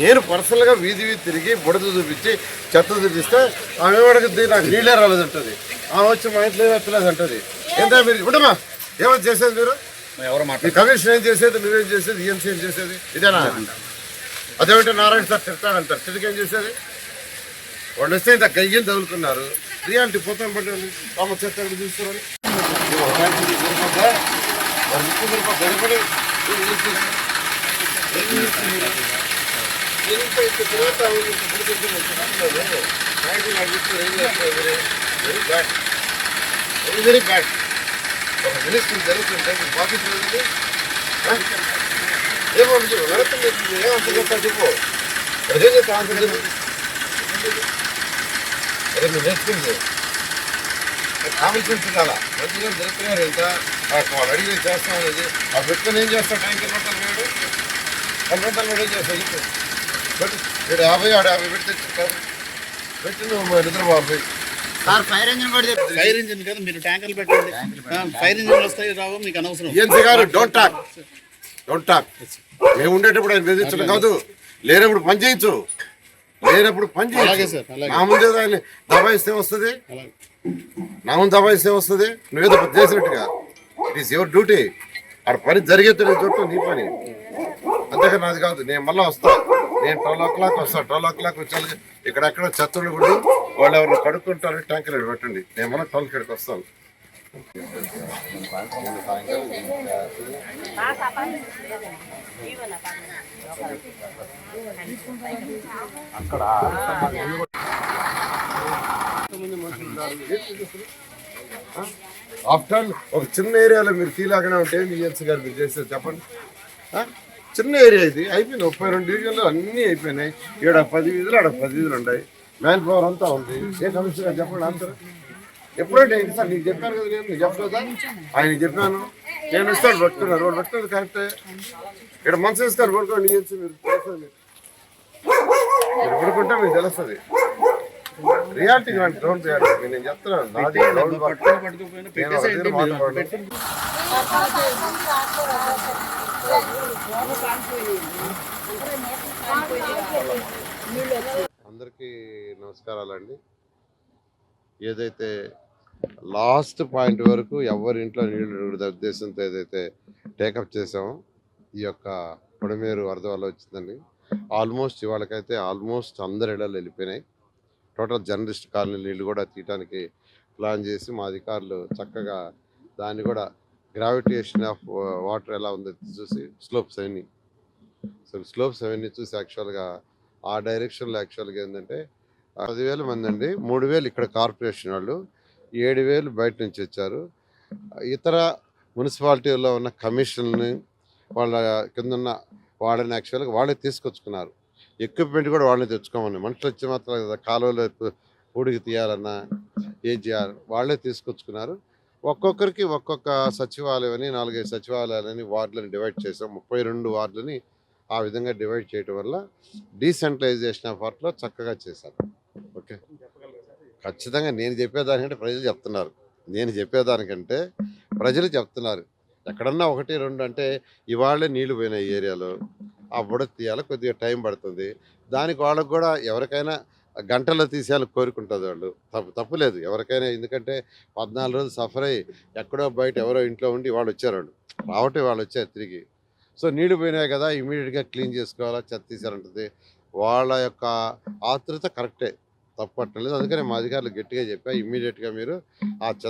నేను పర్సనల్గా వీధి తిరిగి బుడత చూపించి చెత్త చూపిస్తే ఆమె ఏమడుగుద్ది, నాకు నీళ్ళే రాలేదంటది. ఆమె వచ్చి మా ఇంట్లో ఎత్తలేదు అంటది. ఏంటో మీరు ఇప్పుడమ్మా ఏమని చేసేది మీరు? మీ కమిషన్ ఏం చేసేది, నువ్వేం చేసేది, ఈఎన్సీ ఏం చేసేది? ఇదేనా? అదేమంటే నారాయణ సార్ తిడతాడంటారు. తిరిగేం చేసేది? వాళ్ళు వస్తే ఇంత గయ్యం తగులుకున్నారు. రియాలిటీ పోతాం పట్టాలి తమ చెత్త చూస్తున్నాను. Very bad. ఒక మినిస్టర్ జరుగుతుంటే బాధ్యత ఏమో ఏమంత చెప్తారు చెప్పు. అదేం చెప్తా ఆన్సర్ చెప్పు. అదే మీరు నేర్చుకుంది కామన్ సెన్స్ కాదా? మంచిగా జరుగుతున్నారు ఎంత వాళ్ళు అడిగి చేస్తాం అనేది. ఆ పెట్టుకొని ఏం చేస్తాడు? ట్యాంకర్ పంటలు వేడు 10 గంటలు వేడు ఏం చేస్తావు చెప్పు. పెట్టు 50 ఆడ 50 పెట్టి తెచ్చుకుంటారు. పెట్టి నువ్వు నిద్రబాబు సార్ ఫైర్ ఇంజిన్ కూడా చెప్పి ఫైర్ ఇంజిన్ కదా మీరు ట్యాంకర్లు పెట్టండి. ఫైర్ ఇంజిన్ వస్తాయి రావు మీకు అనవసరం. ఈఎన్సీ గారు డోంట్ టాక్. మేము ఉండేటప్పుడు ఆయన బెదిరించడం కాదు, లేనప్పుడు పని చేయొచ్చు. లేనప్పుడు పని చేయొచ్చు. నా ముందే ఆయన దబాయిస్తే వస్తుంది, నా ముందు దబాయిస్తే వస్తుంది. నువ్వేదో చేసినట్టుగా ఇట్ ఈస్ యువర్ డ్యూటీ. ఆడ పని జరిగేది చుట్టూ నీ పని, అంతేగా నాది కాదు. నేను మళ్ళీ వస్తా, నేను 12 o'clock వస్తాను. 12 o'clock వచ్చాను. ఇక్కడెక్కడ చెత్తలు కూడా వాళ్ళు ఎవరు కడుక్కుంటారు, ట్యాంకర్ పెట్టండి. నేను మళ్ళీ 12 ఇక్కడికి వస్తాను. ఆఫ్టర్ ఒక చిన్న ఏరియాలో మీరు ఫీల్ ఆగానే ఉంటే ఈఎన్సీ గారు మీరు చేసేది చెప్పండి. చిన్న ఏరియా ఇది అయిపోయింది. 32 డివిజన్లు అన్నీ అయిపోయినాయి. ఈడ 10 వీధులు, ఆడ 10 వీధులు ఉన్నాయి. మ్యాన్ పవర్ అంతా ఉంది. ఏ కమిషన్ గారు చెప్పండి ఆన్సర్. ఎప్పుడంటే ఏంటి సార్ నీకు చెప్పాను కదా, నేను నీకు చెప్పలేదా? ఆయన చెప్పాను. నేను ఇస్తాడు పట్టుకున్నారు, వాడు పట్టుకున్నది కరెక్టే. ఇక్కడ మనసు ఇస్తారు పడుకోండి. ఈఎన్సీ మీరు తెలుస్తుంది, మీరు పడుకుంటే మీకు తెలుస్తుంది. రియాలిటీ గ్రౌండ్ రియాలిటీ నేను చెప్తున్నాను. నాది అందరికీ నమస్కారాలండి. ఏదైతే లాస్ట్ పాయింట్ వరకు ఎవరింట్లో నీళ్ళు ఉద్దేశంతో ఏదైతే టేకప్ చేసామో ఈ యొక్క పొడమేరు వరద వల్ల వచ్చిందండి. ఆల్మోస్ట్ ఇవాళకైతే అందరి ఇళ్ళలో వెళ్ళిపోయినాయి. టోటల్ జర్నలిస్ట్ కాలనీ నీళ్ళు కూడా తీయటానికి ప్లాన్ చేసి మా అధికారులు చక్కగా దాన్ని కూడా గ్రావిటేషన్ ఆఫ్ వాటర్ ఎలా ఉందో చూసి స్లోప్స్ అవన్నీ చూసి యాక్చువల్గా ఆ డైరెక్షన్లో యాక్చువల్గా ఏంటంటే 10,000 మంది అండి. 3,000 ఇక్కడ కార్పొరేషన్ వాళ్ళు, 7,000 బయట నుంచి వచ్చారు. ఇతర మున్సిపాలిటీలో ఉన్న కమిషన్ని వాళ్ళ కింద ఉన్న వాళ్ళని యాక్చువల్గా వాళ్ళే తీసుకొచ్చుకున్నారు. ఎక్విప్మెంట్ కూడా వాళ్ళని తెచ్చుకోమని. మనుషులు వచ్చి మాత్రం కాలువలో పూడికి తీయాలన్నా ఏం చేయాలి వాళ్ళే తీసుకొచ్చుకున్నారు. ఒక్కొక్కరికి ఒక్కొక్క సచివాలయం అని 4-5 సచివాలయాలని వార్డులని డివైడ్ చేసాం. 32 వార్డులని ఆ విధంగా డివైడ్ చేయడం వల్ల డీసెంట్రలైజేషన్ ఆఫ్ వర్క్లో చక్కగా చేశారు. ఓకే, ఖచ్చితంగా నేను చెప్పేదానికంటే ప్రజలు చెప్తున్నారు. ఎక్కడన్నా 1-2 అంటే ఇవాళే నీళ్లు పోయినాయి ఈ ఏరియాలో, ఆ బుడ తీయాలి, కొద్దిగా టైం పడుతుంది. దానికి వాళ్ళకు కూడా ఎవరికైనా గంటల్లో తీసేయాలని కోరుకుంటుంది. వాళ్ళు తప్పులేదు ఎవరికైనా. ఎందుకంటే 14 రోజులు సఫర్ అయ్యి ఎక్కడో బయట ఎవరో ఇంట్లో ఉండి వాళ్ళు వచ్చారు తిరిగి. సో నీళ్లు పోయినాయి కదా, ఇమీడియట్గా క్లీన్ చేసుకోవాలా, చెత్త తీసారంటుంది. వాళ్ళ యొక్క ఆతృత కరెక్టే, తప్పట్టలేదు. అందుకని మా అధికారులు గట్టిగా చెప్పా, ఇమీడియట్గా మీరు ఆ చెత్త